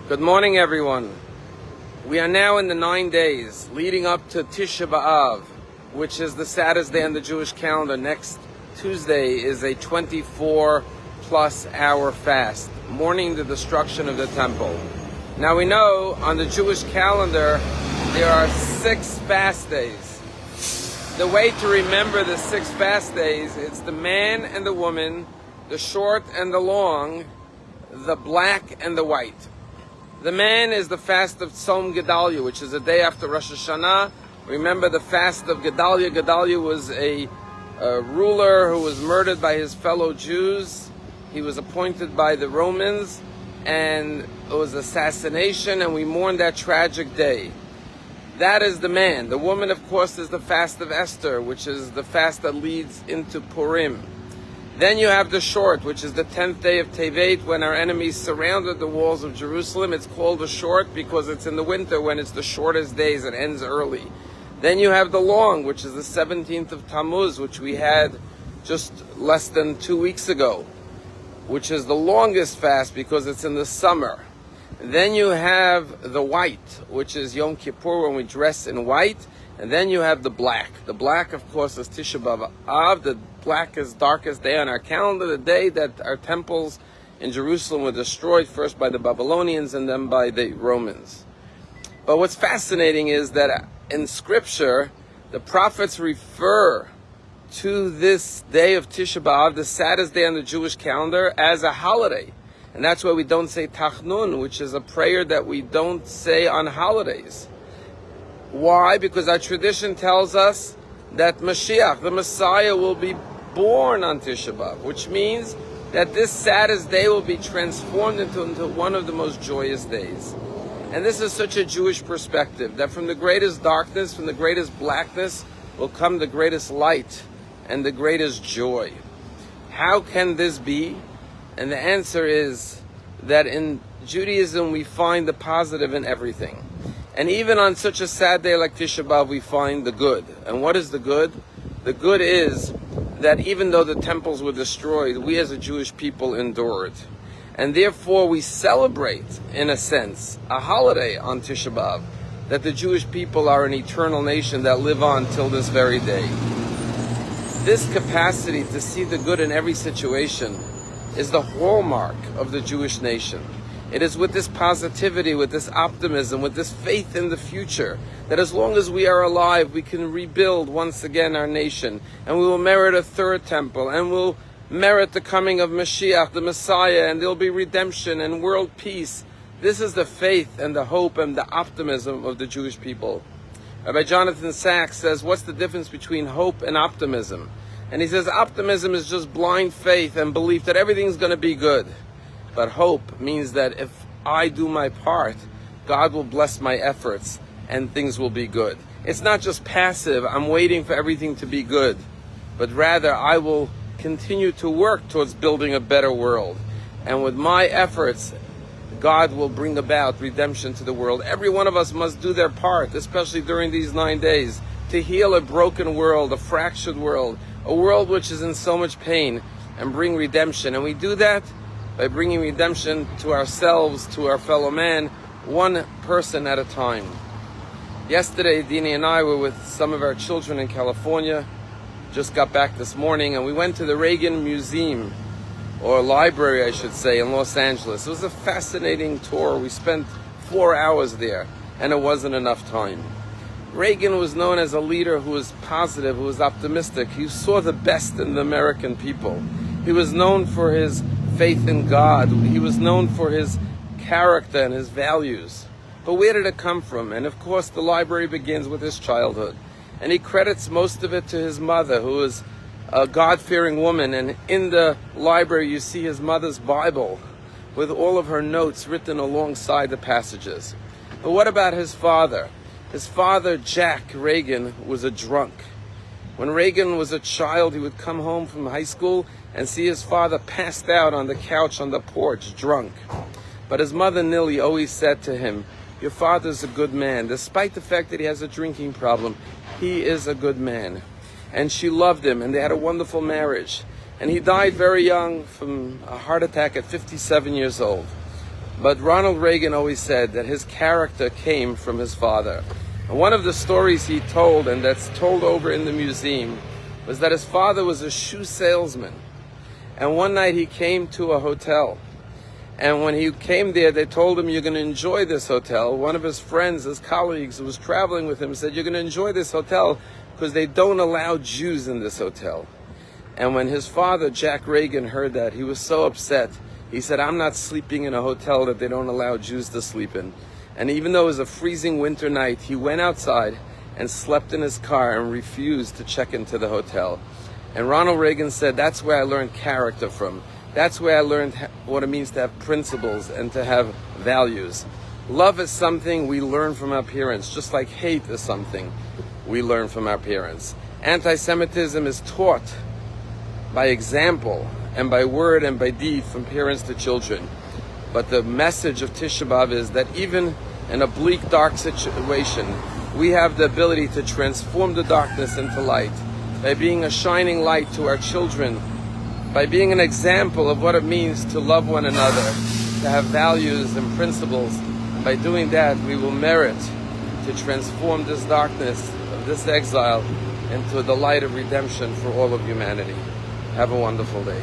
Good morning, everyone. We are now in the 9 days leading up to Tisha B'Av, which is the saddest day on the Jewish calendar. Next Tuesday is a 24-plus hour fast, mourning the destruction of the temple. Now we know on the Jewish calendar there are 6 fast days. The way to remember the 6 fast days, it's the man and the woman, the short and the long, the black and the white. The man is the fast of Tzom Gedalia, which is a day after Rosh Hashanah. Remember the fast of Gedalia. Gedalia was a ruler who was murdered by his fellow Jews. He was appointed by the Romans, and it was assassination, and we mourn that tragic day. That is the man. The woman, of course, is the fast of Esther, which is the fast that leads into Purim. Then you have the short, which is the 10th day of Tevet, when our enemies surrounded the walls of Jerusalem. It's called the short because it's in the winter when it's the shortest days. It ends early. Then you have the long, which is the 17th of Tammuz, which we had just less than 2 weeks ago, which is the longest fast because it's in the summer. Then you have the white, which is Yom Kippur, when we dress in white. And then you have the black. The black, of course, is Tisha B'Av. The blackest, darkest day on our calendar, the day that our temples in Jerusalem were destroyed, first by the Babylonians and then by the Romans. But what's fascinating is that in Scripture, the prophets refer to this day of Tisha B'Av, the saddest day on the Jewish calendar, as a holiday. And that's why we don't say Tachnun, which is a prayer that we don't say on holidays. Why? Because our tradition tells us that Mashiach, the Messiah, will be born on Tisha B'Av, which means that this saddest day will be transformed into one of the most joyous days. And this is such a Jewish perspective, that from the greatest darkness, from the greatest blackness, will come the greatest light and the greatest joy. How can this be? And the answer is that in Judaism we find the positive in everything. And even on such a sad day like Tisha B'Av, we find the good. And what is the good? The good is that even though the temples were destroyed, we as a Jewish people endured. And therefore we celebrate, in a sense, a holiday on Tisha B'Av, that the Jewish people are an eternal nation that live on till this very day. This capacity to see the good in every situation is the hallmark of the Jewish nation. It is with this positivity, with this optimism, with this faith in the future, that as long as we are alive, we can rebuild once again our nation, and we will merit a third temple, and we'll merit the coming of Mashiach, the Messiah, and there'll be redemption and world peace. This is the faith and the hope and the optimism of the Jewish people. Rabbi Jonathan Sachs says, what's the difference between hope and optimism? And he says, optimism is just blind faith and belief that everything's going to be good. But hope means that if I do my part, God will bless my efforts and things will be good. It's not just passive, I'm waiting for everything to be good, but rather I will continue to work towards building a better world. And with my efforts, God will bring about redemption to the world. Every one of us must do their part, especially during these 9 days, to heal a broken world, a fractured world, a world which is in so much pain, and bring redemption. And we do that by bringing redemption to ourselves, to our fellow man, one person at a time. Yesterday, Dinie and I were with some of our children in California, just got back this morning, and we went to the Reagan Museum, or library I should say, in Los Angeles. It was a fascinating tour. We spent 4 hours there, and it wasn't enough time. Reagan was known as a leader who was positive, who was optimistic. He saw the best in the American people. He was known for his faith in God. He was known for his character and his values. But where did it come from? And of course the library begins with his childhood. And he credits most of it to his mother, who was a God-fearing woman. And in the library you see his mother's Bible with all of her notes written alongside the passages. But what about his father? His father, Jack Reagan, was a drunk. When Reagan was a child, he would come home from high school and see his father passed out on the couch on the porch, drunk. But his mother, Nilly, always said to him, your father's a good man. Despite the fact that he has a drinking problem, he is a good man. And she loved him, and they had a wonderful marriage. And he died very young from a heart attack at 57 years old. But Ronald Reagan always said that his character came from his father. And one of the stories he told, and that's told over in the museum, was that his father was a shoe salesman. And one night he came to a hotel. And when he came there, they told him, you're going to enjoy this hotel. One of his friends, his colleagues who was traveling with him, said, you're going to enjoy this hotel because they don't allow Jews in this hotel. And when his father, Jack Reagan, heard that, he was so upset. He said, I'm not sleeping in a hotel that they don't allow Jews to sleep in. And even though it was a freezing winter night, he went outside and slept in his car and refused to check into the hotel. And Ronald Reagan said, that's where I learned character from. That's where I learned what it means to have principles and to have values. Love is something we learn from our parents, just like hate is something we learn from our parents. Antisemitism is taught by example and by word and by deed from parents to children. But the message of Tisha B'Av is that even in a bleak, dark situation, we have the ability to transform the darkness into light by being a shining light to our children, by being an example of what it means to love one another, to have values and principles. And by doing that, we will merit to transform this darkness of this exile into the light of redemption for all of humanity. Have a wonderful day.